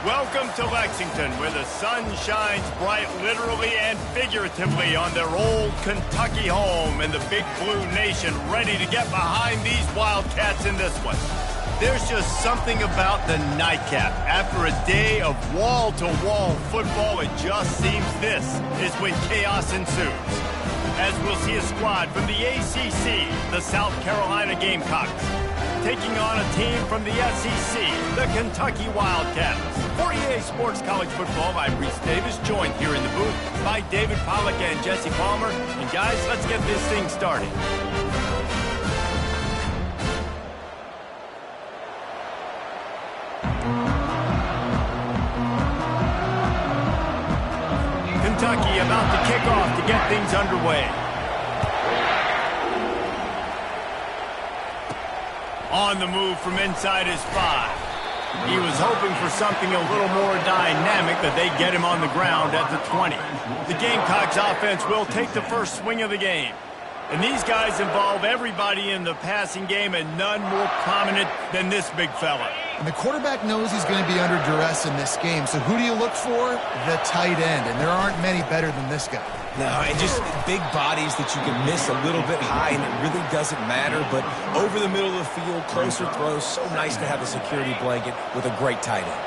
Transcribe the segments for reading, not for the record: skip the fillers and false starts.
Welcome to Lexington, where the sun shines bright literally and figuratively on their old Kentucky home, and the Big Blue Nation ready to get behind these Wildcats in this one. There's just something about the nightcap. After a day of wall-to-wall football, it just seems this is when chaos ensues. As we'll see a squad from the ACC, the South Carolina Gamecocks, taking on a team from the SEC, the Kentucky Wildcats. For EA Sports College Football, I'm Reese Davis, joined here in the booth by David Pollack and Jesse Palmer. And guys, let's get this thing started. Kentucky about to kick off to get things underway. On the move from inside his 5. He was hoping for something a little more dynamic, but they get him on the ground at the 20. The Gamecocks offense will take the first swing of the game. And these guys involve everybody in the passing game, and none more prominent than this big fella. And the quarterback knows he's going to be under duress in this game. So who do you look for? The tight end. And there aren't many better than this guy. No, and just big bodies that you can miss a little bit high, and it really doesn't matter. But over the middle of the field, closer throws, so nice to have a security blanket with a great tight end.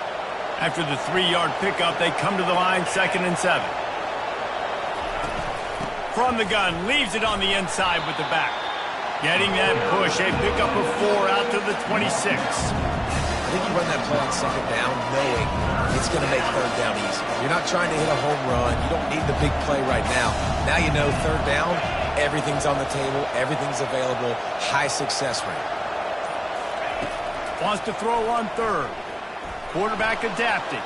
After the 3-yard pickup, they come to the line, 2nd and 7. From the gun, leaves it on the inside with the back. Getting that push, a pickup of 4 out to the 26. I think you run that play on 2nd down knowing it's going to make 3rd down easy. You're not trying to hit a home run. You don't need the big play right now. Now you know 3rd down, everything's on the table, everything's available, high success rate. Wants to throw on 3rd. Quarterback adapting.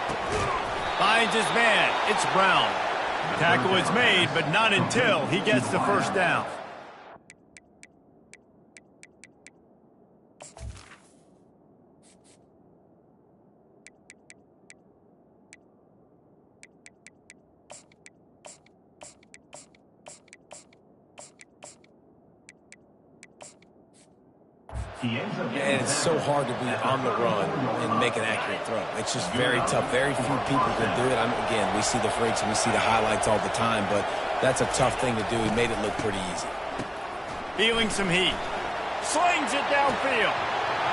Finds his man. It's Brown. Tackle is made, but not until he gets the 1st down. And it's so hard to be on the run and make an accurate throw. It's just very tough. Very few people can do it. Again, we see the freaks and we see the highlights all the time, but that's a tough thing to do. He made it look pretty easy. Feeling some heat. Slings it downfield.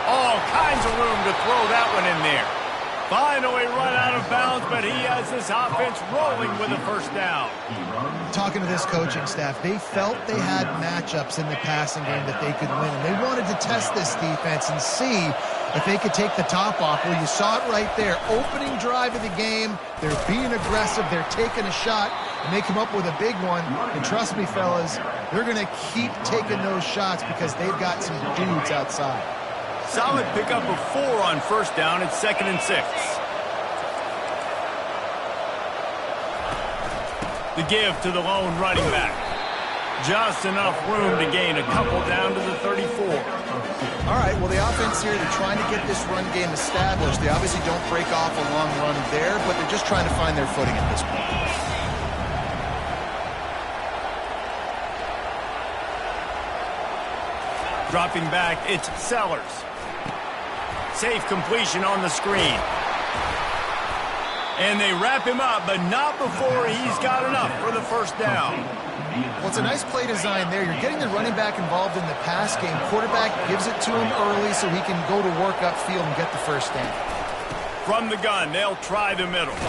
All kinds of room to throw that one in there. Finally run out of bounds, but he has this offense rolling with a 1st down. Talking to this coaching staff, they felt they had matchups in the passing game that they could win, and they wanted to test this defense and see if they could take the top off. Well, you saw it right there. Opening drive of the game, they're being aggressive, they're taking a shot, and they come up with a big one. And trust me, fellas, they're going to keep taking those shots because they've got some dudes outside. Solid pickup of 4 on 1st down. It's 2nd and 6. The give to the lone running back. Just enough room to gain a couple down to the 34. All right, well, the offense here, they're trying to get this run game established. They obviously don't break off a long run there, but they're just trying to find their footing at this point. Dropping back, it's Sellers. Safe completion on the screen. And they wrap him up, but not before he's got enough for the 1st down. Well, it's a nice play design there. You're getting the running back involved in the pass game. Quarterback gives it to him early so he can go to work upfield and get the 1st down. From the gun, they'll try the middle.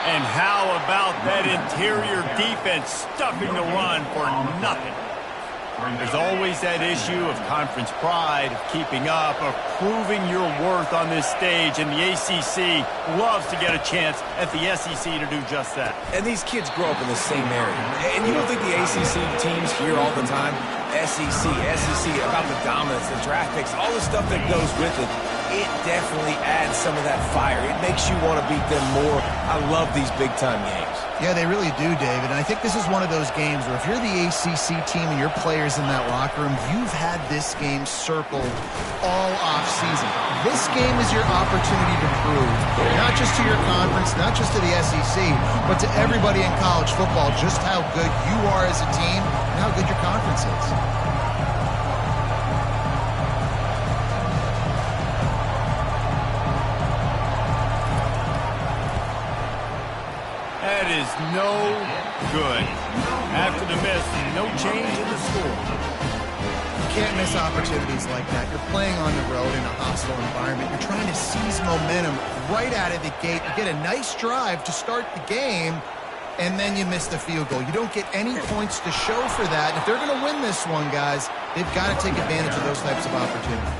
And how about that interior defense stuffing the run for nothing? There's always that issue of conference pride, of keeping up, of proving your worth on this stage, and the ACC loves to get a chance at the SEC to do just that. And these kids grow up in the same area. And you don't think the ACC teams hear all the time, SEC, about the dominance, the draft picks, all the stuff that goes with it. It definitely adds some of that fire. It makes you want to beat them more. I love these big-time games. Yeah, they really do, David. And I think this is one of those games where if you're the ACC team and your players in that locker room, you've had this game circled all off-season. This game is your opportunity to prove, not just to your conference, not just to the SEC, but to everybody in college football, just how good you are as a team and how good your conference is. is no good. After the miss, no change in the score. You can't miss opportunities like that. You're playing on the road in a hostile environment. You're trying to seize momentum right out of the gate. You get a nice drive to start the game, and then you miss the field goal. You don't get any points to show for that. And if they're going to win this one, guys, they've got to take advantage of those types of opportunities.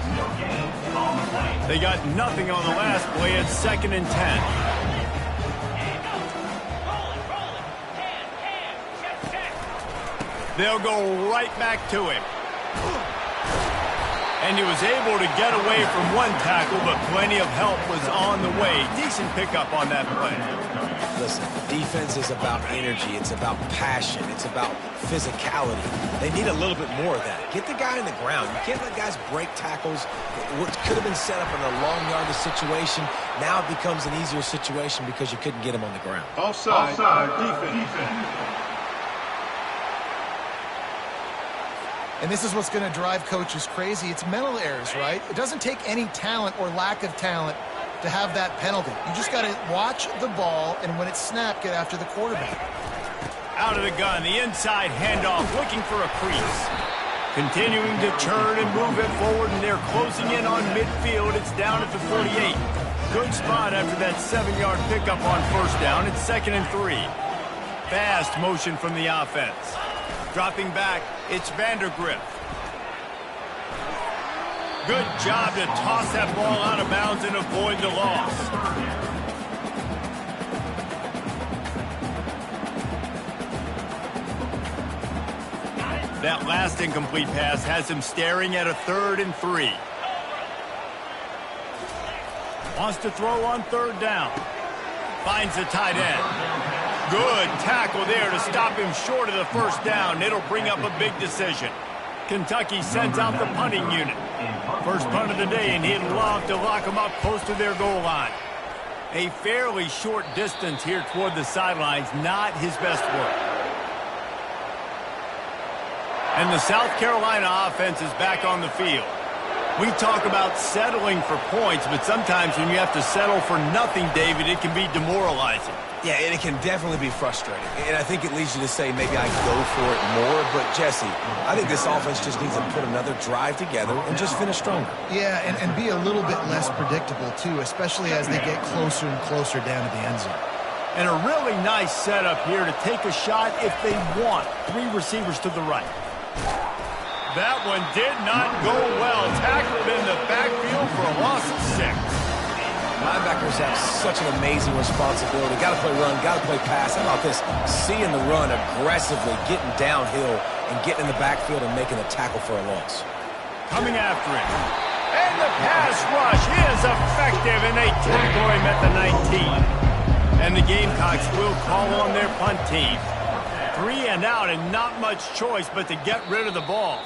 They got nothing on the last play. It's 2nd and 10. They'll go right back to him. And he was able to get away from one tackle, but plenty of help was on the way. Decent pickup on that play. Listen, defense is about energy. It's about passion. It's about physicality. They need a little bit more of that. Get the guy in the ground. You can't let guys break tackles. What could have been set up in a long yardage situation, now it becomes an easier situation because you couldn't get him on the ground. Offside. Defense. And this is what's going to drive coaches crazy. It's mental errors, right? It doesn't take any talent or lack of talent to have that penalty. You just got to watch the ball, and when it's snapped, get after the quarterback. Out of the gun, the inside handoff, looking for a crease. Continuing to turn and move it forward, and they're closing in on midfield. It's down at the 48. Good spot after that 7-yard pickup on 1st down. It's 2nd and 3. Fast motion from the offense. Dropping back, it's Vandergrift. Good job to toss that ball out of bounds and avoid the loss. That last incomplete pass has him staring at a 3rd and 3. Wants to throw on 3rd down. Finds the tight end. Good tackle there to stop him short of the 1st down. It'll bring up a big decision. Kentucky sends out the punting unit. First punt of the day, and he'd love to lock them up close to their goal line. A fairly short distance here toward the sidelines, not his best work. And the South Carolina offense is back on the field. We talk about settling for points, but sometimes when you have to settle for nothing, David, it can be demoralizing. Yeah, and it can definitely be frustrating. And I think it leads you to say maybe I go for it more. But, Jesse, I think this offense just needs to put another drive together and just finish stronger. Yeah, and be a little bit less predictable, too, especially as they get closer and closer down to the end zone. And a really nice setup here to take a shot if they want. 3 receivers to the right. That one did not go well. Tackled in the backfield for a loss of 6. Linebackers have such an amazing responsibility. Got to play run, got to play pass. How about this? Seeing the run aggressively, getting downhill, and getting in the backfield and making a tackle for a loss. Coming after him. And the pass rush is effective, and they tackle him at the 19. And the Gamecocks will call on their punt team. 3 and out, and not much choice but to get rid of the ball.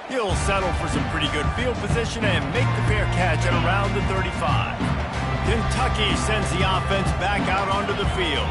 He'll settle for some pretty good field position and make the fair catch at around the 35. Kentucky sends the offense back out onto the field.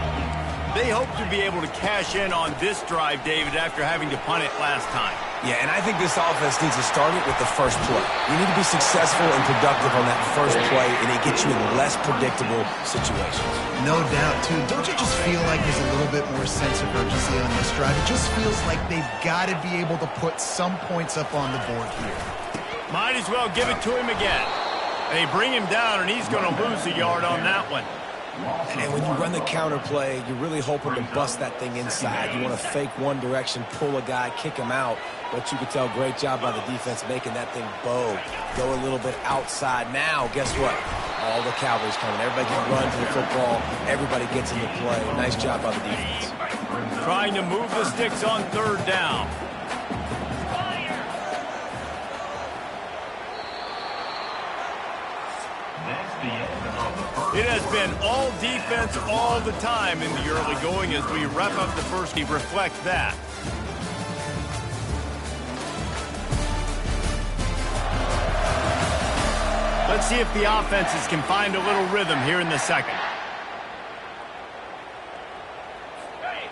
They hope to be able to cash in on this drive, David, after having to punt it last time. Yeah, and I think this offense needs to start it with the first play. You need to be successful and productive on that first play, and it gets you in less predictable situations. No doubt, too. Don't you just feel like there's a little bit more sense of urgency on this drive? It just feels like they've got to be able to put some points up on the board here. Might as well give it to him again. They bring him down, and he's going to lose a yard on that one. And when you run the counter play, you're really hoping to bust that thing inside. You want to fake one direction, pull a guy, kick him out. But you can tell, great job by the defense making that thing bow. Go a little bit outside. Now, guess what? All the cavalry's coming. Everybody can run to the football. Everybody gets into play. Nice job by the defense. Trying to move the sticks on 3rd down. It has been all defense all the time in the early going as we wrap up the first. We reflect that. Let's see if the offenses can find a little rhythm here in the second.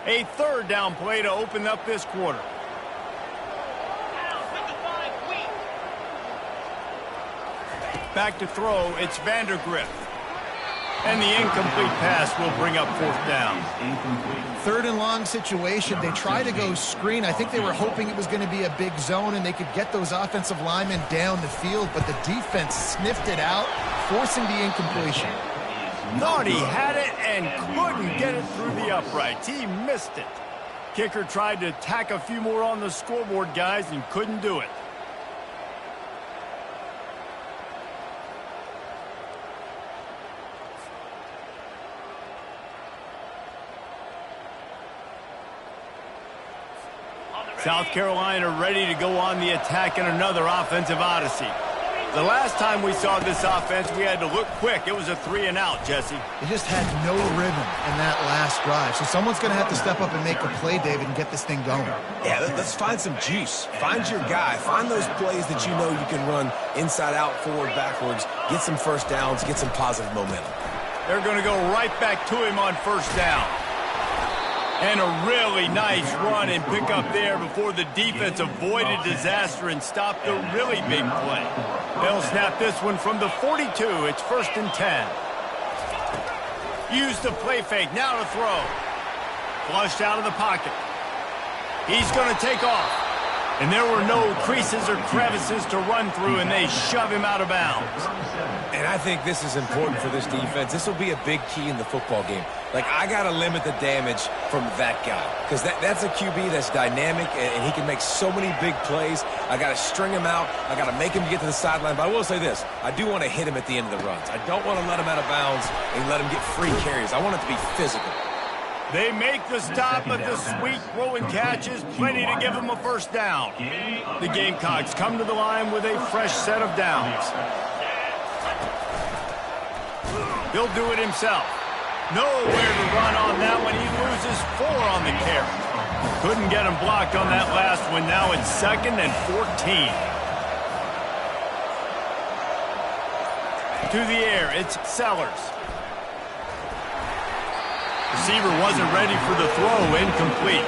A 3rd down play to open up this quarter. Back to throw, it's Vandergrift. And the incomplete pass will bring up fourth down. Third and long situation. They try to go screen. I think they were hoping it was going to be a big zone and they could get those offensive linemen down the field, but the defense sniffed it out, forcing the incompletion. Thought he had it and couldn't get it through the uprights. He missed it. Kicker tried to tack a few more on the scoreboard, guys, and couldn't do it. South Carolina ready to go on the attack in another offensive odyssey. The last time we saw this offense, we had to look quick. It was a 3-and-out, Jesse. They just had no rhythm in that last drive. So someone's going to have to step up and make a play, David, and get this thing going. Yeah, let's find some juice. Find your guy. Find those plays that you know you can run inside out, forward, backwards. Get some first downs. Get some positive momentum. They're going to go right back to him on first down. And a really nice run and pick up there before the defense avoided disaster and stopped a really big play. They'll snap this one from the 42. It's 1st and 10. Use the play fake. Now to throw. Flushed out of the pocket. He's going to take off. And there were no creases or crevices to run through, and they shove him out of bounds. And I think this is important for this defense. This will be a big key in the football game. Like, I got to limit the damage from that guy because that's a QB that's dynamic, and he can make so many big plays. I got to string him out. I got to make him get to the sideline. But I will say this. I do want to hit him at the end of the runs. I don't want to let him out of bounds and let him get free carries. I want it to be physical. They make the stop, but the sweet throw and catch is plenty to give them a first down. The Gamecocks come to the line with a fresh set of downs. He'll do it himself. Nowhere to run on that one. He loses 4 on the carry. Couldn't get him blocked on that last one. Now it's 2nd and 14. To the air, it's Sellers. Receiver wasn't ready for the throw, incomplete.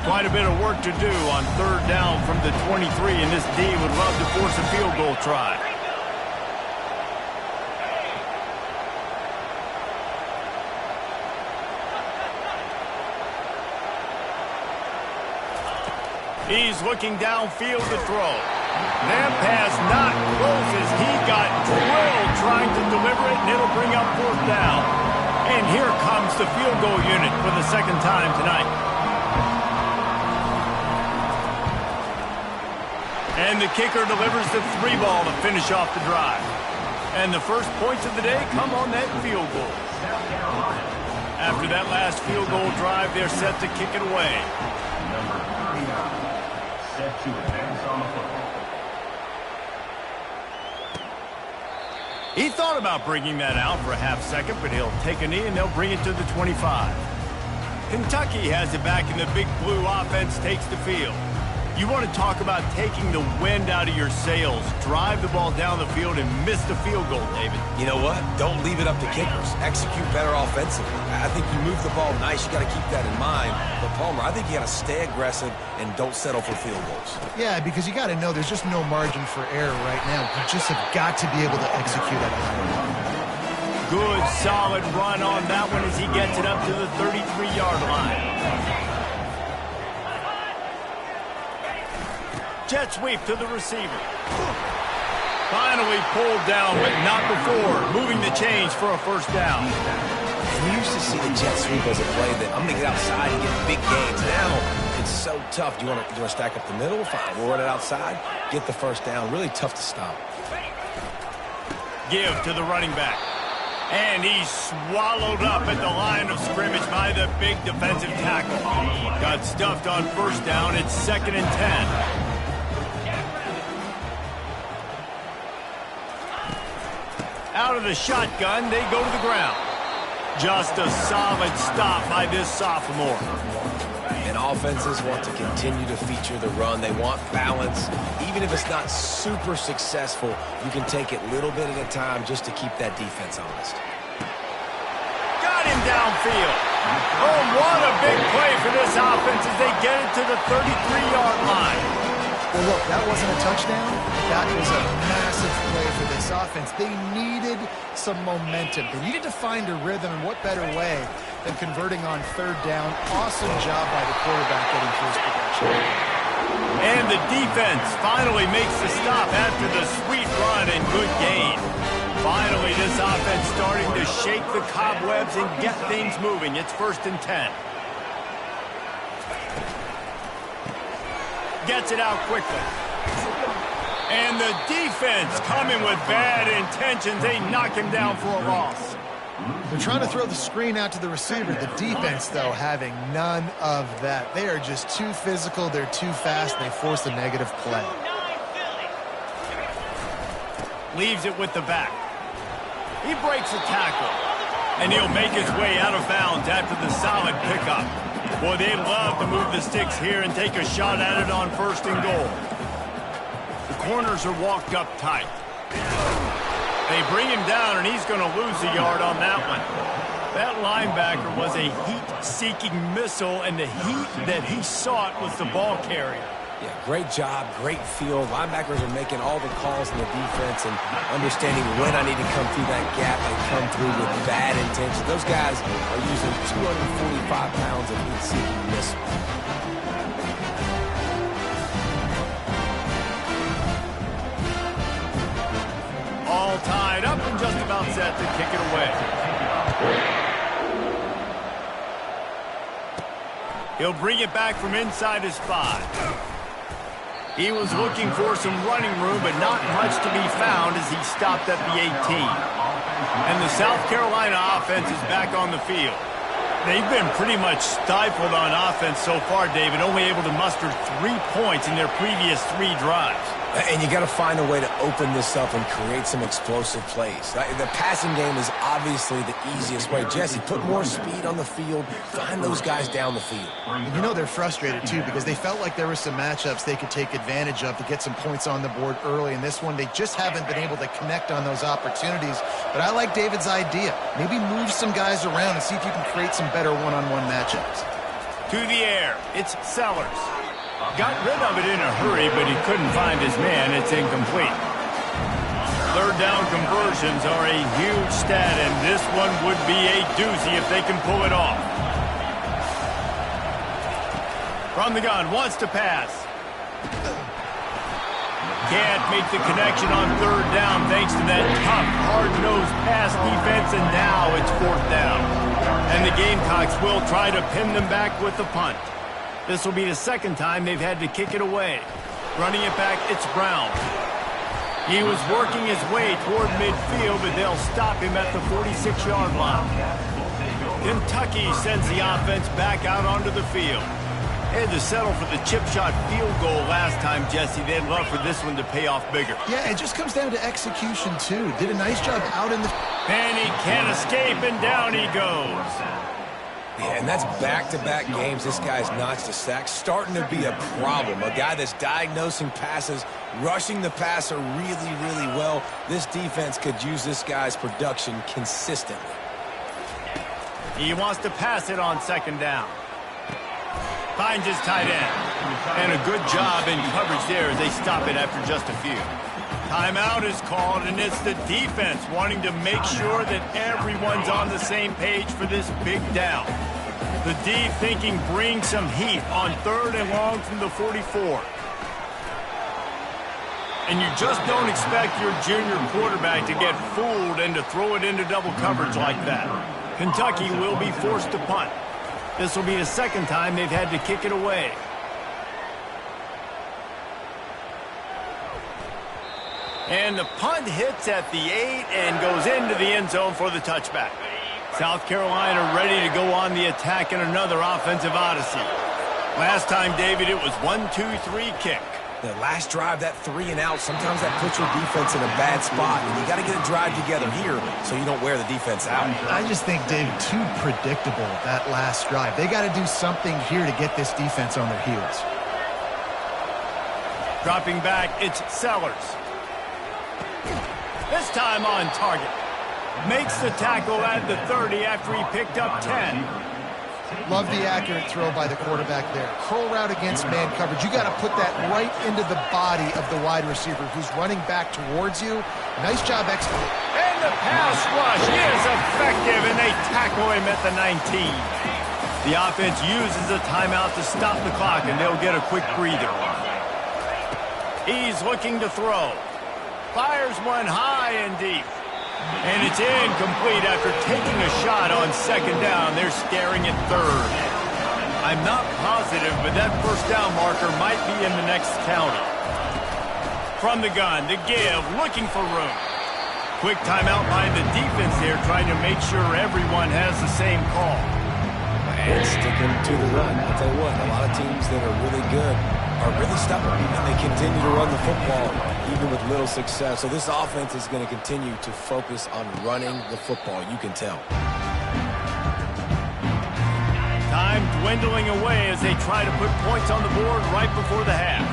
Quite a bit of work to do on 3rd down from the 23, and this D would love to force a field goal try. He's looking downfield to throw. That pass not close as he got drilled trying to deliver it, and it'll bring up 4th down. And here comes the field goal unit for the 2nd time tonight. And the kicker delivers the 3 ball to finish off the drive. And the first points of the day come on that field goal. After that last field goal drive, they're set to kick it away. Number 39, set to advance on the football. He thought about bringing that out for a half second, but he'll take a knee and they'll bring it to the 25. Kentucky has it back, and the Big Blue offense takes the field. You want to talk about taking the wind out of your sails. Drive the ball down the field and miss the field goal, David. You know what? Don't leave it up to kickers. Execute better offensively. I think you move the ball nice. You got to keep that in mind. But, Palmer, I think you got to stay aggressive and don't settle for field goals. Yeah, because you got to know there's just no margin for error right now. You just have got to be able to execute at a high level. Good, solid run on that one as he gets it up to the 33-yard line. Jet sweep to the receiver. Finally pulled down, but not before. Moving the chains for a first down. We used to see the jet sweep as a play that I'm going to get outside and get big gains. Now, it's so tough. Do you want to stack up the middle? Fine. We'll run it outside. Get the first down. Really tough to stop. Give to the running back. And he's swallowed up at the line of scrimmage by the big defensive tackle. Got stuffed on first down. It's 2nd and 10. Out of the shotgun, they go to the ground. Just a solid stop by this sophomore. And offenses want to continue to feature the run. They want balance. Even if it's not super successful, you can take it little bit at a time just to keep that defense honest. Got him downfield. Oh, what a big play for this offense as they get it to the 33-yard line. Well, look, that wasn't a touchdown. That was a massive play for this offense. They needed some momentum. They needed to find a rhythm, and what better way than converting on third down. Awesome job by the quarterback getting through his progression. And the defense finally makes the stop after the sweet run and good gain. Finally, this offense starting to shake the cobwebs and get things moving. It's 1st and 10. Gets it out quickly. And the defense coming with bad intentions. They knock him down for a loss. They're trying to throw the screen out to the receiver. The defense, though, having none of that. They are just too physical. They're too fast. They force a negative play. Leaves it with the back. He breaks a tackle. And he'll make his way out of bounds after the solid pickup. Boy, they love to move the sticks here and take a shot at it on 1st and goal. The corners are walked up tight. They bring him down, and he's going to lose a yard on that one. That linebacker was a heat-seeking missile, and the heat that he sought was the ball carrier. Yeah, great job, great field. Linebackers are making all the calls in the defense and understanding when I need to come through that gap and come through with bad intentions. Those guys are using 245 pounds of heat-seeking missile. All tied up and just about set to kick it away. He'll bring it back from inside his 5. He was looking for some running room, but not much to be found as he stopped at the 18. And the South Carolina offense is back on the field. They've been pretty much stifled on offense so far, David, only able to muster 3 points in their previous 3 drives. And you got to find a way to open this up and create some explosive plays. The passing game is obviously the easiest way. Jesse, put more speed on the field. Find those guys down the field. And you know they're frustrated, too, because they felt like there were some matchups they could take advantage of to get some points on the board early. In this one, they just haven't been able to connect on those opportunities. But I like David's idea. Maybe move some guys around and see if you can create some better one-on-one matchups. To the air, it's Sellers. Got rid of it in a hurry, but he couldn't find his man. It's incomplete. 3rd down conversions are a huge stat, and this one would be a doozy if they can pull it off. From the gun, wants to pass. Can't make the connection on 3rd down thanks to that tough, hard-nosed pass defense, and now it's 4th down. And the Gamecocks will try to pin them back with the punt. This will be the 2nd time they've had to kick it away. Running it back, it's Brown. He was working his way toward midfield, but they'll stop him at the 46-yard line. Kentucky sends the offense back out onto the field. They had to settle for the chip shot field goal last time, Jesse. They'd love for this one to pay off bigger. Yeah, it just comes down to execution, too. Did a nice job out in the... And he can't escape, and down he goes. Yeah, and that's back-to-back games. This guy's notched a sack. Starting to be a problem. A guy that's diagnosing passes, rushing the passer really, really well. This defense could use this guy's production consistently. He wants to pass it on 2nd down. Finds his tight end. And a good job in coverage there as they stop it after just a few. Timeout is called, and it's the defense wanting to make sure that everyone's on the same page for this big down. The D thinking bring some heat on 3rd and long from the 44. And you just don't expect your junior quarterback to get fooled and to throw it into double coverage like that. Kentucky will be forced to punt. This will be the 2nd time they've had to kick it away. And the punt hits at the 8 and goes into the end zone for the touchback. South Carolina ready to go on the attack in another offensive odyssey. Last time, David, it was 1-2-3 kick. The last drive, that 3 and out, sometimes that puts your defense in a bad spot, and you got to get a drive together here so you don't wear the defense out. I just think, David, too predictable that last drive. They got to do something here to get this defense on their heels. Dropping back, it's Sellers. This time on target. Makes the tackle at the 30 after he picked up 10. Love the accurate throw by the quarterback there. Curl route against man coverage. You got to put that right into the body of the wide receiver who's running back towards you. Nice job executing. And the pass rush is effective, and they tackle him at the 19. The offense uses a timeout to stop the clock, and they'll get a quick breather. He's looking to throw. Fires one high and deep. And it's incomplete after taking a shot on second down. They're staring at third. I'm not positive, but that first down marker might be in the next county. From the gun to give, looking for room. Quick timeout by the defense there, trying to make sure everyone has the same call. And sticking to the run. I'll tell you what, a lot of teams that are really good are really stubborn, and they continue to run the football even with little success. So this offense is going to continue to focus on running the football. You can tell. Time dwindling away as they try to put points on the board right before the half.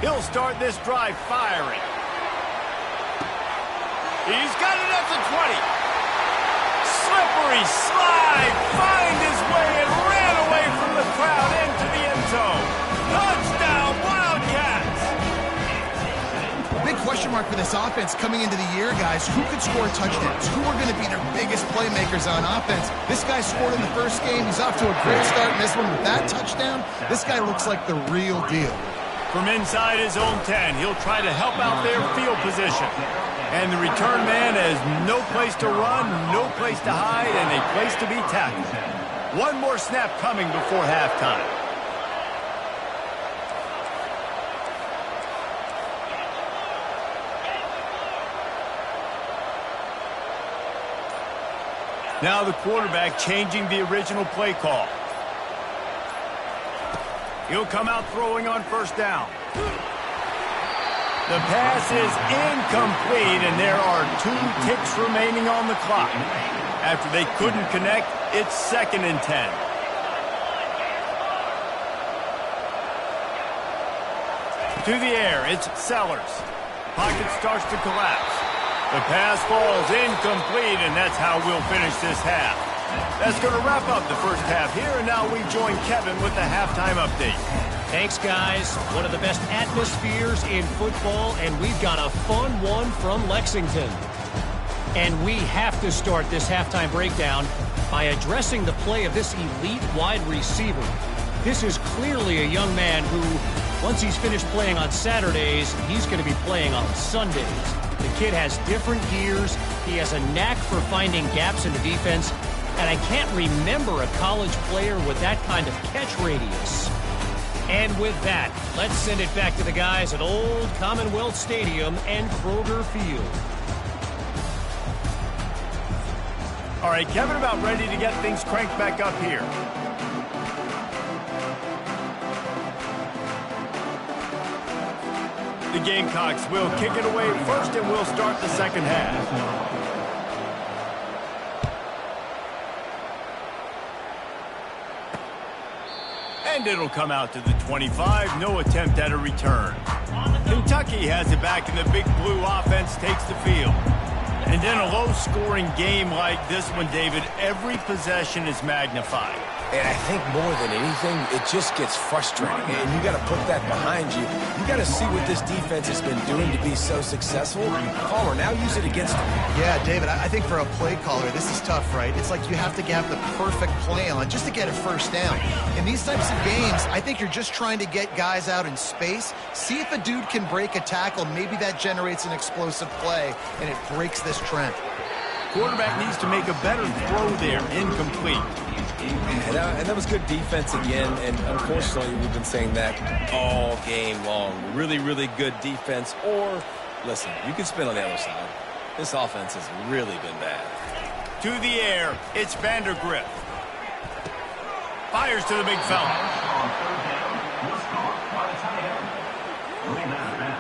He'll start this drive firing. He's got it at the 20. Slippery slide, find his way and ran away from the crowd into the end zone. Touchdown, Wildcats! A big question mark for this offense coming into the year, guys. Who could score touchdowns? Who are going to be their biggest playmakers on offense? This guy scored in the first game. He's off to a great start in this one with that touchdown. This guy looks like the real deal. From inside his own 10, he'll try to help out their field position. And the return man has no place to run, no place to hide, and a place to be tackled. One more snap coming before halftime. Now the quarterback changing the original play call. He'll come out throwing on first down. The pass is incomplete, and there are 2 ticks remaining on the clock. After they couldn't connect, it's 2nd and 10. To the air, it's Sellers. Pocket starts to collapse. The pass falls incomplete, and that's how we'll finish this half. That's going to wrap up the first half here, and now we join Kevin with the halftime update. Thanks, guys. One of the best atmospheres in football, and we've got a fun one from Lexington. And we have to start this halftime breakdown by addressing the play of this elite wide receiver. This is clearly a young man who, once he's finished playing on Saturdays, he's going to be playing on Sundays. The kid has different gears. He has a knack for finding gaps in the defense. And I can't remember a college player with that kind of catch radius. And with that, let's send it back to the guys at Old Commonwealth Stadium and Kroger Field. All right, Kevin, about ready to get things cranked back up here. The Gamecocks will kick it away first, and we'll start the second half. And it'll come out to the 25. No attempt at a return. Kentucky has it back, and the Big Blue offense takes the field. And in a low-scoring game like this one, David, every possession is magnified. And I think more than anything, it just gets frustrating. And you got to put that behind you. You got to see what this defense has been doing to be so successful. Caller, now use it against them. Yeah, David, I think for a play caller, this is tough, right? It's like you have to have the perfect play on just to get a first down. In these types of games, I think you're just trying to get guys out in space, see if a dude can break a tackle. Maybe that generates an explosive play, and it breaks this trend. Quarterback needs to make a better throw there. Incomplete. And that was good defense again, and unfortunately we've been saying that all game long. Really, really good defense, or, listen, you can spin on the other side. This offense has really been bad. To the air, it's Vandergrift. Fires to the big fella.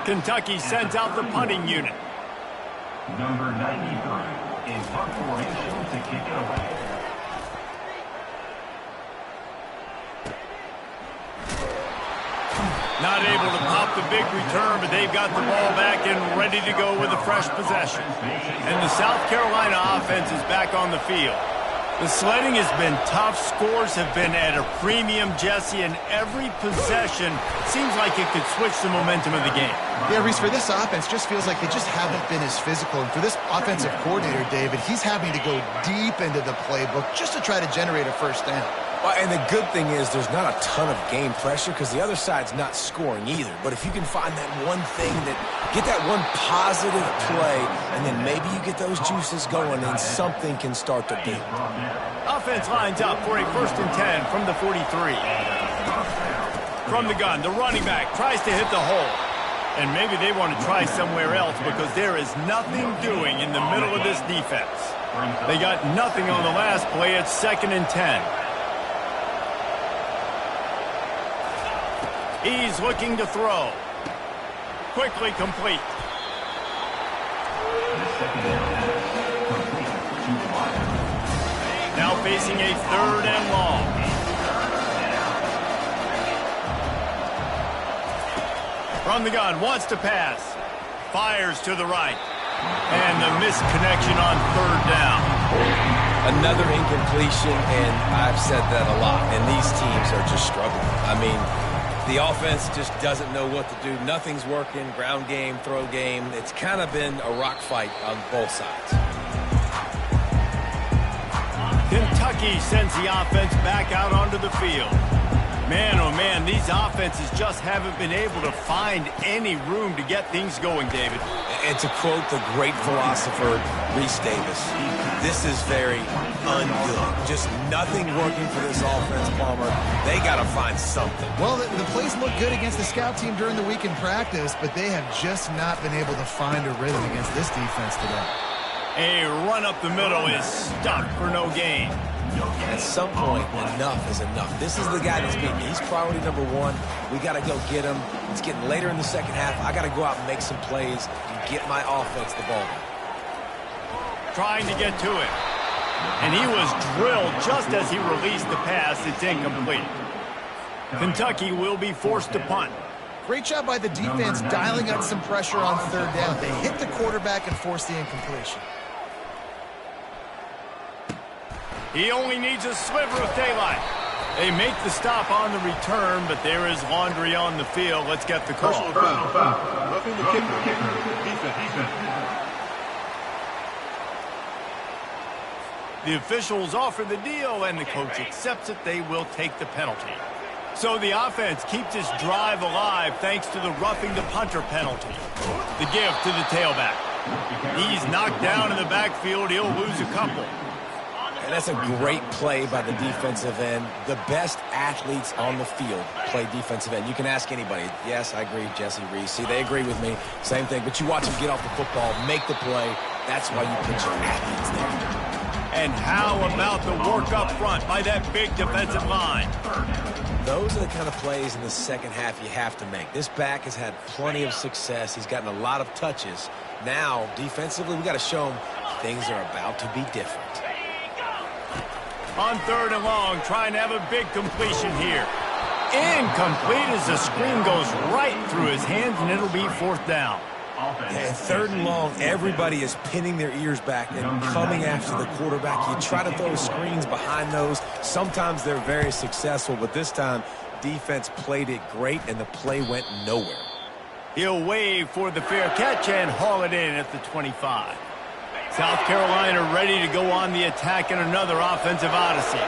Kentucky sends out the punting unit. Number 93 in punt formation to kick it away. Not able to pop the big return, but they've got the ball back and ready to go with a fresh possession. And the South Carolina offense is back on the field. The sledding has been tough. Scores have been at a premium, Jesse, and every possession seems like it could switch the momentum of the game. Yeah, Reese, for this offense, just feels like they just haven't been as physical. And for this offensive coordinator, David, he's having to go deep into the playbook just to try to generate a first down. Well, and the good thing is there's not a ton of game pressure because the other side's not scoring either. But if you can find that one thing, get that one positive play, and then maybe you get those juices going and something can start to build. Offense lines up for a 1st and 10 from the 43. From the gun, the running back tries to hit the hole. And maybe they want to try somewhere else because there is nothing doing in the middle of this defense. They got nothing on the last play. It's 2nd and 10. He's looking to throw. Quickly complete. Now facing a 3rd and long. From the gun, wants to pass. Fires to the right. And the missed connection on 3rd down. Another incompletion, and I've said that a lot, and these teams are just struggling. I mean, the offense just doesn't know what to do. Nothing's working. Ground game, throw game. It's kind of been a rock fight on both sides. Kentucky sends the offense back out onto the field. Man, oh man, these offenses just haven't been able to find any room to get things going, David. And to quote the great philosopher, Reese Davis, this is very ungood. Just nothing working for this offense, Palmer. They got to find something. Well, the plays look good against the scout team during the week in practice, but they have just not been able to find a rhythm against this defense today. A run up the middle is stuck for no gain. At some point, enough is enough. This is the guy that's beat me. He's priority number 1. We got to go get him. It's getting later in the second half. I got to go out and make some plays and get my offense the ball. Trying to get to it. And he was drilled just as he released the pass. It's incomplete. Kentucky will be forced to punt. Great job by the defense dialing up some pressure on 3rd down. They hit the quarterback and forced the incompletion. He only needs a sliver of daylight. They make the stop on the return, but there is laundry on the field. Let's get the call. Roughing the kicker. Defense. The officials offer the deal, and the coach accepts it. They will take the penalty. So the offense keeps its drive alive thanks to the roughing the punter penalty. The gift to the tailback. He's knocked down in the backfield. He'll lose a couple. And that's a great play by the defensive end. The best athletes on the field play defensive end. You can ask anybody. Yes, I agree, Jesse Reese. See, they agree with me. Same thing. But you watch them get off the football, make the play. That's why you put your athletes there. And how about the work up front by that big defensive line? Those are the kind of plays in the second half you have to make. This back has had plenty of success. He's gotten a lot of touches. Now, defensively, we got to show him things are about to be different. On 3rd and long, trying to have a big completion here. Incomplete as the screen goes right through his hands, and it'll be 4th down. And 3rd and long, everybody is pinning their ears back and coming after the quarterback. You try to throw screens behind those. Sometimes they're very successful, but this time, defense played it great, and the play went nowhere. He'll wave for the fair catch and haul it in at the 25. South Carolina ready to go on the attack in another offensive odyssey.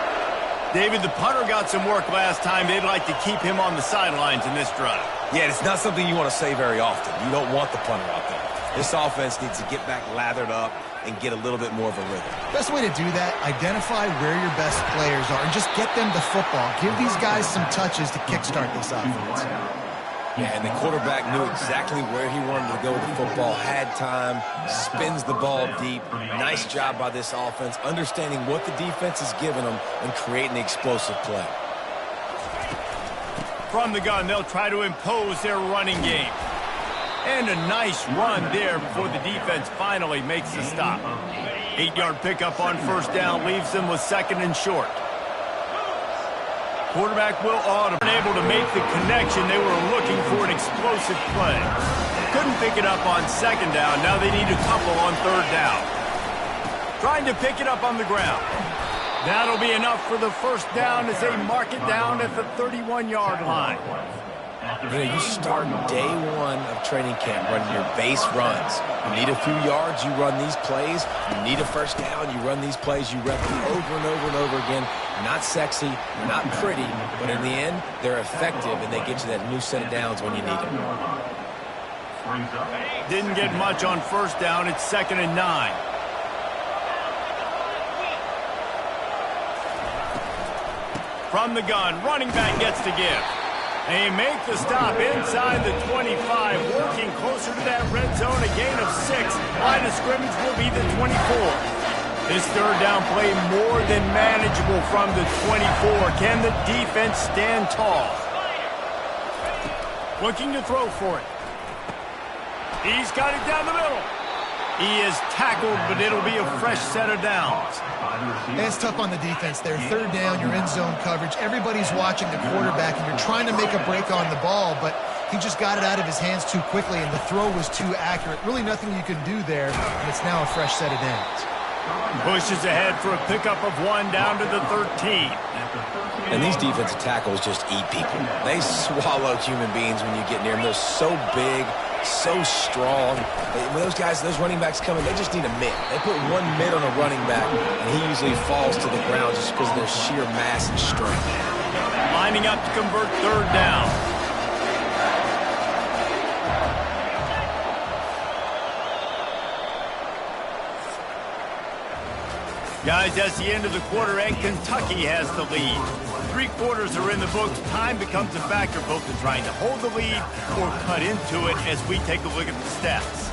David, the punter got some work last time. They'd like to keep him on the sidelines in this drive. Yeah, it's not something you want to say very often. You don't want the punter out there. This offense needs to get back lathered up and get a little bit more of a rhythm. Best way to do that, identify where your best players are and just get them the football. Give these guys some touches to kickstart this offense. Yeah, and the quarterback knew exactly where he wanted to go with the football, had time, spins the ball deep. Nice job by this offense, understanding what the defense is giving them and creating the explosive play. From the gun, they'll try to impose their running game. And a nice run there before the defense finally makes the stop. 8-yard pickup on 1st down leaves them with 2nd and short. Quarterback Will Autumn able to make the connection. They were looking for an explosive play. Couldn't pick it up on 2nd down. Now they need a couple on 3rd down. Trying to pick it up on the ground. That'll be enough for the first down as they mark it down at the 31-yard line. You start day one of training camp running your base runs. You need a few yards, you run these plays. You need a first down, you run these plays. You rep them over and over and over again. They're not sexy, they're not pretty, but in the end, they're effective, and they get you that new set of downs when you need them. Didn't get much on first down. It's 2nd and 9. From the gun, running back gets to give. They make the stop inside the 25, working closer to that red zone, a gain of 6. Line of scrimmage will be the 24. This third down play more than manageable from the 24. Can the defense stand tall? Looking to throw for it. He's got it down the middle. He is tackled, but it'll be a fresh set of downs. And it's tough on the defense there. Third down, you're in zone coverage. Everybody's watching the quarterback, and you're trying to make a break on the ball, but he just got it out of his hands too quickly, and the throw was too accurate. Really nothing you can do there, and it's now a fresh set of downs. Pushes ahead for a pickup of 1 down to the 13. And these defensive tackles just eat people. They swallow human beings when you get near them. They're so big, so strong. When those guys, those running backs come in, they just need a mid. They put 1 mid on a running back, and he usually falls to the ground just because of their sheer mass and strength. Lining up to convert third down. Guys, that's the end of the quarter, and Kentucky has the lead. 3 quarters are in the books. Time becomes a factor both in trying to hold the lead or cut into it as we take a look at the stats.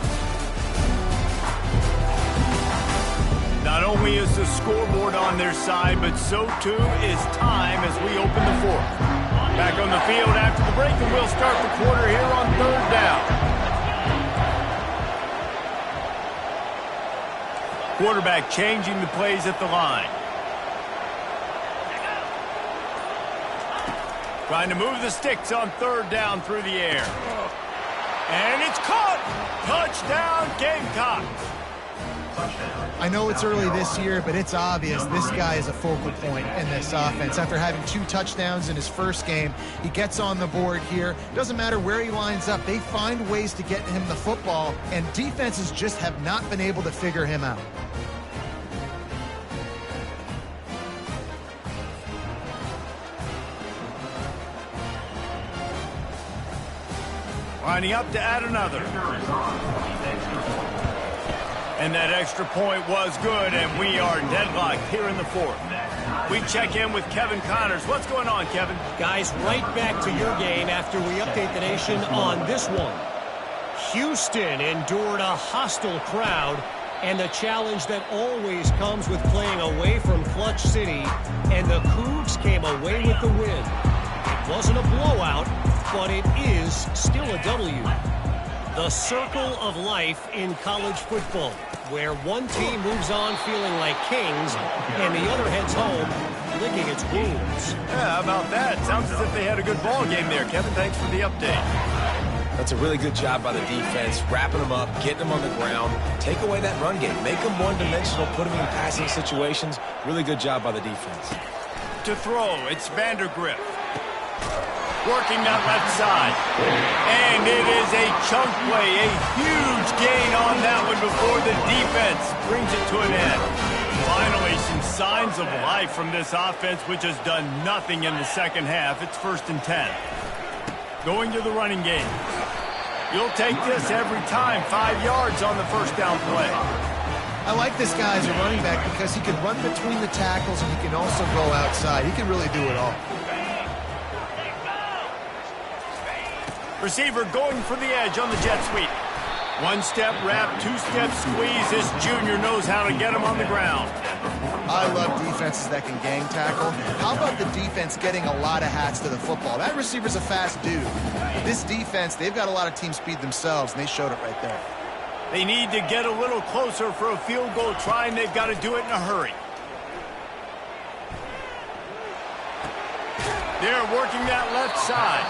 Not only is the scoreboard on their side, but so too is time as we open the fourth. Back on the field after the break, and we'll start the quarter here on third down. Quarterback changing the plays at the line. Trying to move the sticks on third down through the air. And it's caught! Touchdown, Gamecocks! I know it's early this year, but it's obvious this guy is a focal point in this offense. After having 2 touchdowns in his first game, he gets on the board here. Doesn't matter where he lines up. They find ways to get him the football, and defenses just have not been able to figure him out. Lining up to add another. And that extra point was good, and we are deadlocked here in the fourth. We check in with Kevin Connors. What's going on, Kevin? Guys, right back to your game after we update the nation on this one. Houston endured a hostile crowd and the challenge that always comes with playing away from Clutch City, and the Cougs came away with the win. It wasn't a blowout, but it is still a W. The circle of life in college football, where one team moves on feeling like kings and the other heads home licking its wounds. Yeah, how about that? Sounds as if they had a good ball game there. Kevin, thanks for the update. That's a really good job by the defense, wrapping them up, getting them on the ground, take away that run game, make them one-dimensional, put them in passing situations. Really good job by the defense. To throw, it's Vandergrift. Working that left side. And it is a chunk play, a huge gain on that one before the defense brings it to an end. Finally, some signs of life from this offense, which has done nothing in the second half. It's 1st and 10. Going to the running game. You'll take this every time. 5 yards on the first down play. I like this guy as a running back because he can run between the tackles and he can also go outside. He can really do it all. Receiver going for the edge on the jet sweep. 1-step wrap, 2-step squeeze. This junior knows how to get him on the ground. I love defenses that can gang tackle. How about the defense getting a lot of hats to the football? That receiver's a fast dude. But this defense, they've got a lot of team speed themselves, and they showed it right there. They need to get a little closer for a field goal try, and they've got to do it in a hurry. They're working that left side.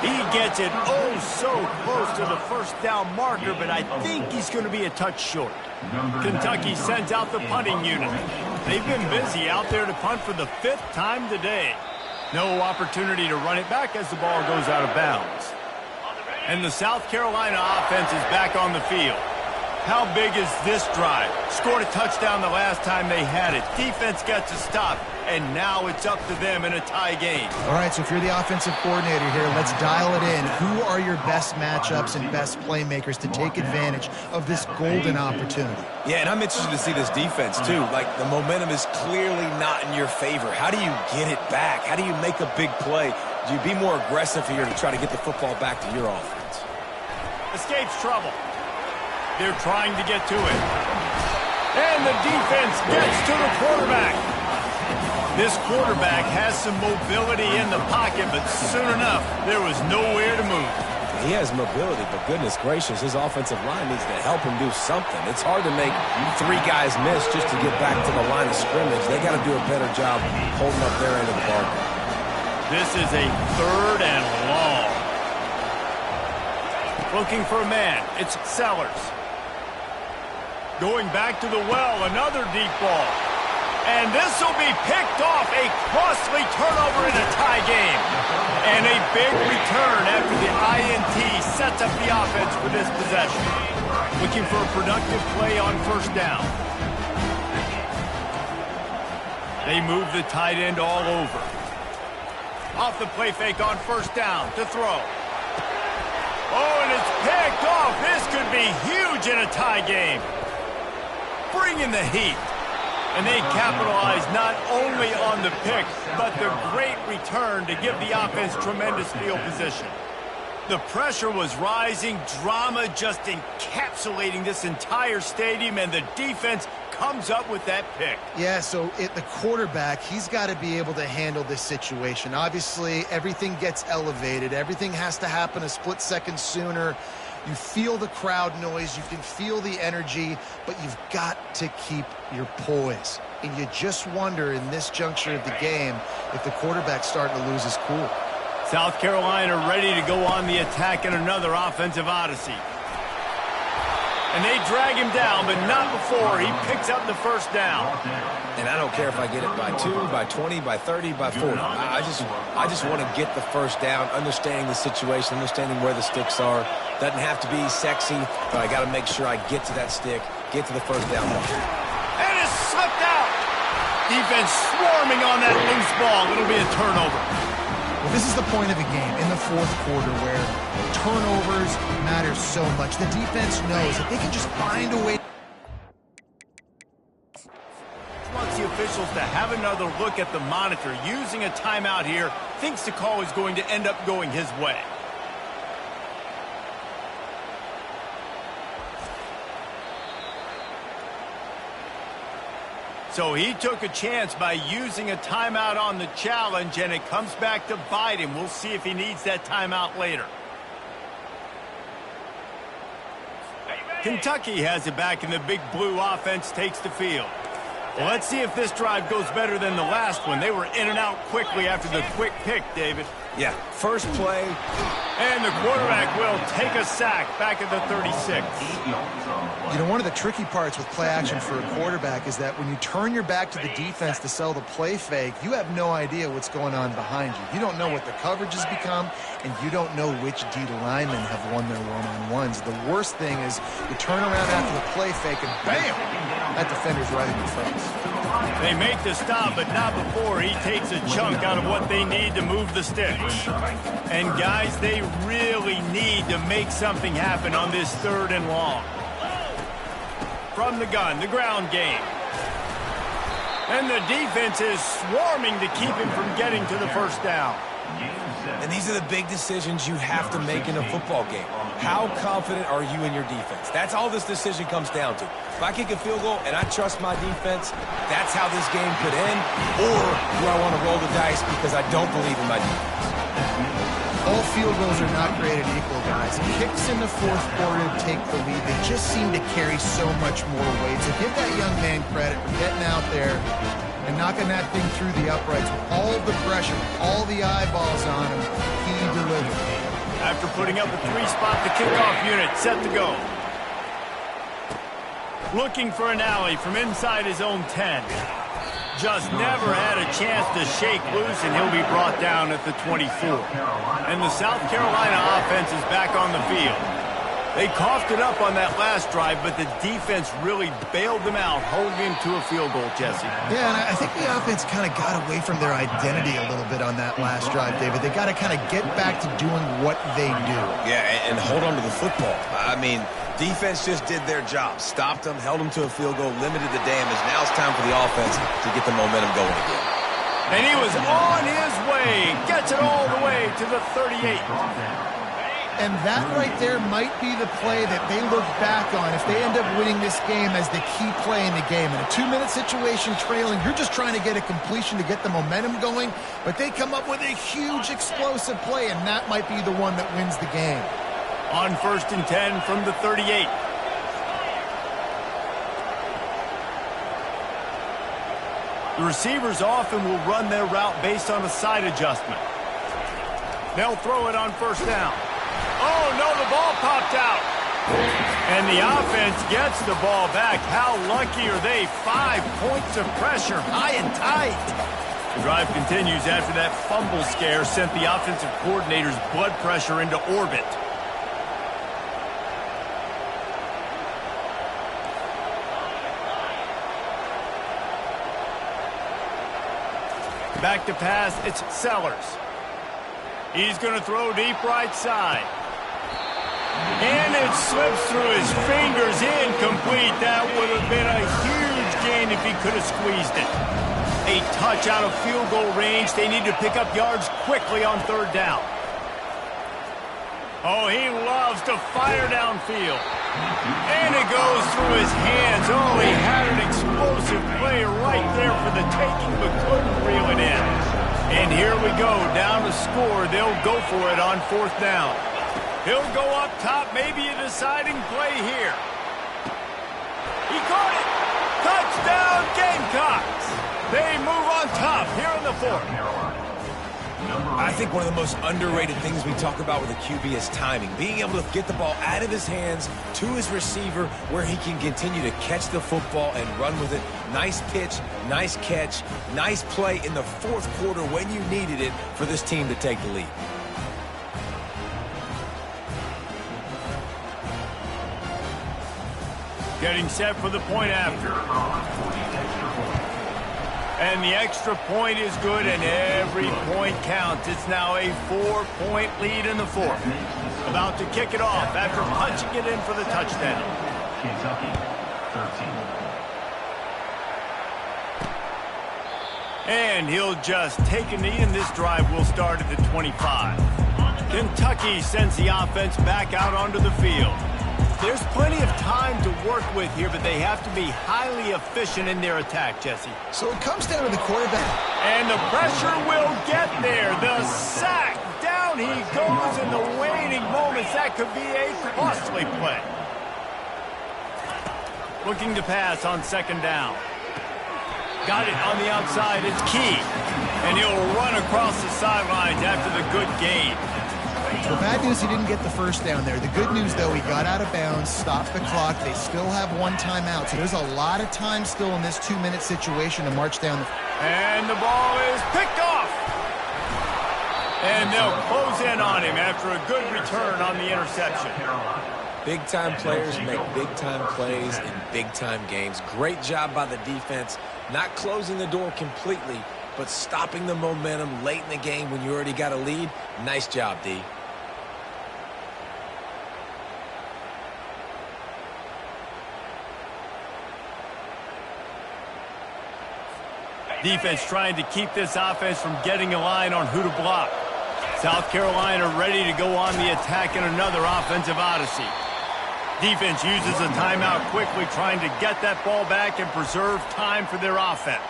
He gets it oh so close to the first down marker, but I think he's going to be a touch short. Kentucky sends out the punting unit. They've been busy out there to punt for the 5th time today. No opportunity to run it back as the ball goes out of bounds. And the South Carolina offense is back on the field. How big is this drive? Scored a touchdown the last time they had it. Defense gets a stop, and now it's up to them in a tie game. All right, so if you're the offensive coordinator here, let's dial it in. Who are your best matchups and best playmakers to take advantage of this golden opportunity? Yeah, and I'm interested to see this defense, too. Like, the momentum is clearly not in your favor. How do you get it back? How do you make a big play? Do you be more aggressive here to try to get the football back to your offense? Escapes trouble. They're trying to get to it. And the defense gets to the quarterback. This quarterback has some mobility in the pocket, but soon enough, there was nowhere to move. He has mobility, but goodness gracious, his offensive line needs to help him do something. It's hard to make 3 guys miss just to get back to the line of scrimmage. They got to do a better job holding up their end of the bargain. This is a 3rd and long. Looking for a man. It's Sellers. Going back to the well, another deep ball. And this will be picked off. A costly turnover in a tie game. And a big return after the INT sets up the offense for this possession. Looking for a productive play on 1st down. They move the tight end all over. Off the play fake on 1st down to throw. Oh, and it's picked off. This could be huge in a tie game. Bring in the heat. And they capitalize not only on the pick, but the great return to give the offense tremendous field position. The pressure was rising, drama just encapsulating this entire stadium, and the defense comes up with that pick. Yeah, so the quarterback, he's got to be able to handle this situation. Obviously, everything gets elevated. Everything has to happen a split second sooner. You feel the crowd noise, you can feel the energy, but you've got to keep your poise. And you just wonder in this juncture of the game if the quarterback's starting to lose his cool. South Carolina ready to go on the attack in another offensive odyssey. And they drag him down, but not before he picks up the 1st down. And I don't care if I get it by 2, by 20, by 30, by 40. I just want to get the 1st down, understanding the situation, understanding where the sticks are. Doesn't have to be sexy, but I got to make sure I get to that stick, get to the 1st down. And it's slipped out. Defense swarming on that loose ball. It'll be a turnover. Well, this is the point of the game in the 4th quarter where turnovers matter so much. The defense knows that they can just find a way. Wants the officials to have another look at the monitor. Using a timeout here, thinks the call is going to end up going his way. So he took a chance by using a timeout on the challenge, and it comes back to bite him. We'll see if he needs that timeout later. Kentucky has it back, and the Big Blue offense takes the field. Well, let's see if this drive goes better than the last one. They were in and out quickly after the quick pick, David. Yeah, first play. And the quarterback will take a sack back at the 36. You know, one of the tricky parts with play action for a quarterback is that when you turn your back to the defense to sell the play fake, you have no idea what's going on behind you. You don't know what the coverage has become, and you don't know which D linemen have won their one-on-ones. The worst thing is you turn around after the play fake, and bam! That defender's right in your face. They make the stop, but not before he takes a chunk out of what they need to move the sticks. And guys, they really need to make something happen on this 3rd and long. From the gun, the ground game. And the defense is swarming to keep him from getting to the 1st down. And these are the big decisions you have to make in a football game. How confident are you in your defense? That's all this decision comes down to. If I kick a field goal and I trust my defense, that's how this game could end. Or do I want to roll the dice because I don't believe in my defense? All field goals are not created equal, guys. Kicks in the 4th quarter to take the lead. They just seem to carry so much more weight. So give that young man credit for getting out there and knocking that thing through the uprights with all of the pressure, all the eyeballs on him. He delivered. After putting up a 3-spot, the kickoff unit set to go. Looking for an alley from inside his own 10. just never had a chance to shake loose, and he'll be brought down at the 24. And the South Carolina offense is back on the field. They coughed it up on that last drive, but the defense really bailed them out, holding him to a field goal, Jesse. Yeah, and I think the offense kind of got away from their identity a little bit on that last drive, David. They got to kind of get back to doing what they do. Yeah, and hold on to the football. I mean, defense just did their job. Stopped them, held them to a field goal, limited the damage. Now it's time for the offense to get the momentum going again. And he was on his way. Gets it all the way to the 38. And that right there might be the play that they look back on if they end up winning this game as the key play in the game. In a 2-minute situation trailing, you're just trying to get a completion to get the momentum going, but they come up with a huge explosive play, and that might be the one that wins the game. On 1st and 10 from the 38. The receivers often will run their route based on a side adjustment. They'll throw it on 1st down. Oh, no, the ball popped out. And the offense gets the ball back. How lucky are they? 5 points of pressure, high and tight. The drive continues after that fumble scare sent the offensive coordinator's blood pressure into orbit. Back to pass, it's Sellers. He's going to throw deep right side. And it slips through his fingers, incomplete. That would have been a huge gain if he could have squeezed it. A touch out of field goal range. They need to pick up yards quickly on 3rd down. Oh, he loves to fire downfield. And it goes through his hands. Oh, he had an explosive play right there for the taking, but couldn't reel it in. And here we go, down to score. They'll go for it on 4th down. He'll go up top, maybe a deciding play here. He caught it. Touchdown, Gamecocks. They move on top here in the 4th. I think one of the most underrated things we talk about with a QB is timing. Being able to get the ball out of his hands to his receiver where he can continue to catch the football and run with it. Nice pitch, nice catch, nice play in the 4th quarter when you needed it for this team to take the lead. Getting set for the point after. And the extra point is good, and every point counts. It's now a 4-point lead in the 4th. About to kick it off after punching it in for the touchdown. Kentucky, 13. And he'll just take a knee, and this drive will start at the 25. Kentucky sends the offense back out onto the field. There's plenty of time to work with here, but they have to be highly efficient in their attack, Jesse. So it comes down to the quarterback. And the pressure will get there. The sack. Down he goes in the waning moments. That could be a costly play. Looking to pass on 2nd down. Got it on the outside. It's Key. And he'll run across the sidelines after the good gain. The bad news, he didn't get the 1st down there. The good news, though, he got out of bounds, stopped the clock. They still have 1 timeout, so there's a lot of time still in this 2-minute situation to march down the... And the ball is picked off. And they'll close in on him after a good return on the interception. Big-time players make big-time plays in big-time games. Great job by the defense, not closing the door completely, but stopping the momentum late in the game when you already got a lead. Nice job, D. Defense trying to keep this offense from getting a line on who to block. South Carolina ready to go on the attack in another offensive odyssey. Defense uses a timeout quickly, trying to get that ball back and preserve time for their offense.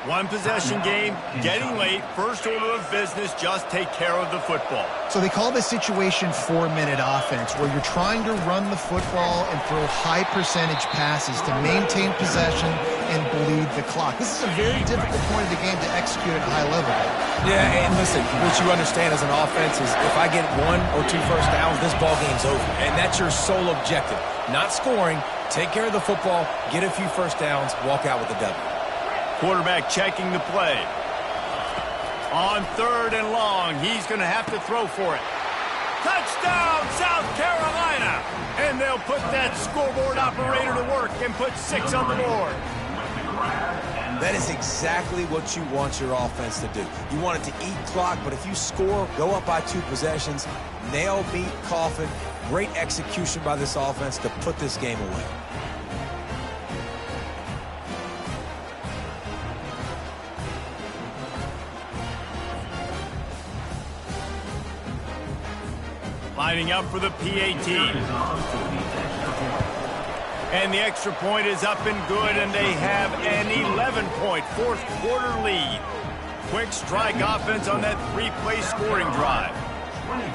1-possession game, getting late, first order of business, just take care of the football. So they call this situation 4-minute offense, where you're trying to run the football and throw high percentage passes to maintain possession and bleed the clock. This is a very difficult point of the game to execute at a high level. Yeah, and listen, what you understand as an offense is if I get 1 or 2 first downs, this ball game's over. And that's your sole objective. Not scoring, take care of the football, get a few first downs, walk out with the W. Quarterback checking the play. On 3rd and long, he's going to have to throw for it. Touchdown, South Carolina! And they'll put that scoreboard operator to work and put 6 on the board. That is exactly what you want your offense to do. You want it to eat clock, but if you score, go up by 2 possessions, nail, beat, coffin. Great execution by this offense to put this game away. Lining up for the PAT. And the extra point is up and good, and they have an 11-point fourth-quarter lead. Quick strike offense on that 3-play scoring drive.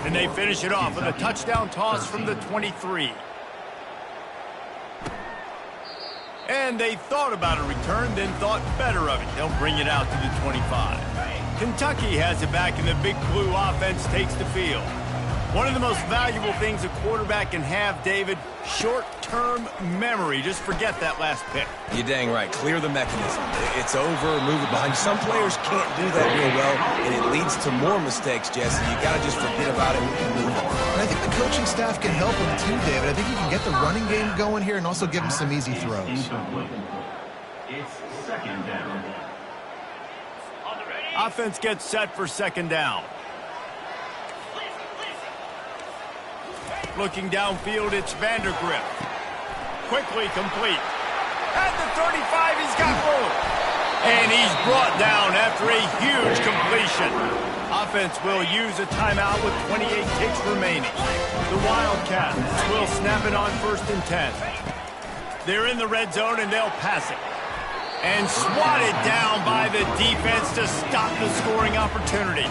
And they finish it off with a touchdown toss from the 23. And they thought about a return, then thought better of it. They'll bring it out to the 25. Kentucky has it back, and the Big Blue offense takes the field. One of the most valuable things a quarterback can have, David, short-term memory. Just forget that last pick. You're dang right. Clear the mechanism. It's over, move it behind. Some players can't do that real well, and it leads to more mistakes, Jesse. You got to just forget about it and move on. And I think the coaching staff can help him too, David. I think you can get the running game going here and also give him some easy throws. It's 2nd down. Offense gets set for 2nd down. Looking downfield, it's Vandergrift. Quickly complete. At the 35, he's got room. And he's brought down after a huge completion. Offense will use a timeout with 28 ticks remaining. The Wildcats will snap it on 1st and 10. They're in the red zone, and they'll pass it. And swatted down by the defense to stop the scoring opportunity.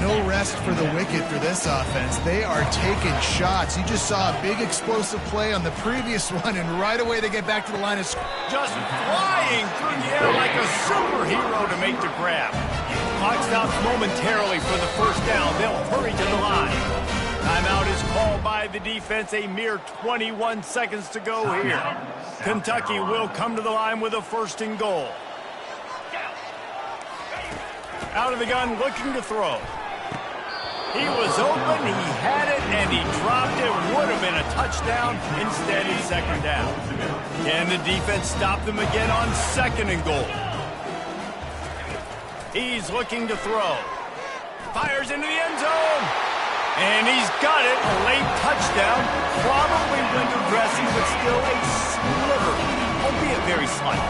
No rest for the wicked for this offense. They are taking shots. You just saw a big explosive play on the previous one, and right away they get back to the line of scrimmage. Just flying through the air like a superhero to make the grab. Clock stops momentarily for the 1st down. They'll hurry to the line. Timeout is called by the defense. A mere 21 seconds to go here. Kentucky will come to the line with a 1st and goal. Out of the gun, looking to throw. He was open, he had it, and he dropped it. Would have been a touchdown. Instead, it's 2nd down. Can the defense stop them again on 2nd and goal? He's looking to throw. Fires into the end zone. And he's got it. A late touchdown. Probably window dressing, but still a sliver, albeit very slight.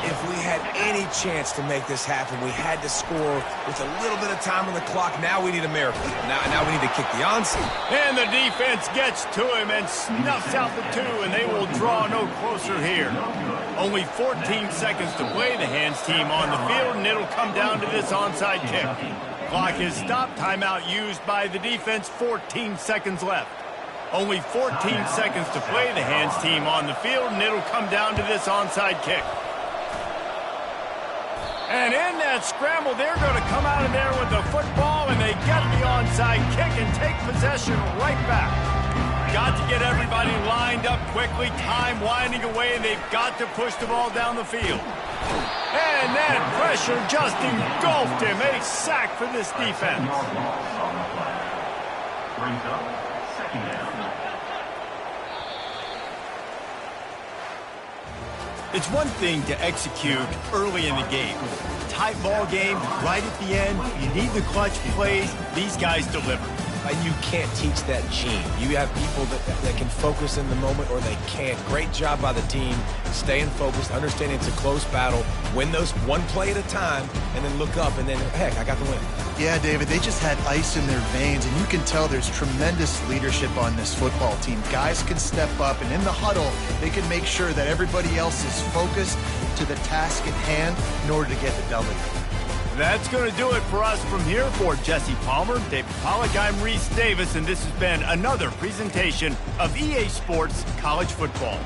If we had any chance to make this happen, we had to score with a little bit of time on the clock. Now we need a miracle. Now we need to kick the onside. And the defense gets to him and snuffs out the 2, and they will draw no closer here. Only 14 seconds to play. The hands team on the field, and it'll come down to this onside kick. Clock is stopped. Timeout used by the defense. 14 seconds left. Only 14 seconds to play. The hands team on the field, and it'll come down to this onside kick. And in that scramble, they're going to come out of there with the football, and they get the onside kick and take possession right back. Got to get everybody lined up quickly, time winding away, and they've got to push the ball down the field. And that pressure just engulfed him. A sack for this defense. Brings up 2nd down. It's one thing to execute early in the game. Tight ball game, right at the end, you need the clutch plays. These guys deliver. You can't teach that gene. You have people that can focus in the moment, or they can't. Great job by the team, staying focused, understanding it's a close battle, win those one play at a time, and then look up, and then, heck, I got the win. Yeah, David, they just had ice in their veins, and you can tell there's tremendous leadership on this football team. Guys can step up, and in the huddle, they can make sure that everybody else is focused to the task at hand in order to get the W. That's going to do it for us from here. For Jesse Palmer, David Pollack, I'm Reese Davis, and this has been another presentation of EA Sports College Football.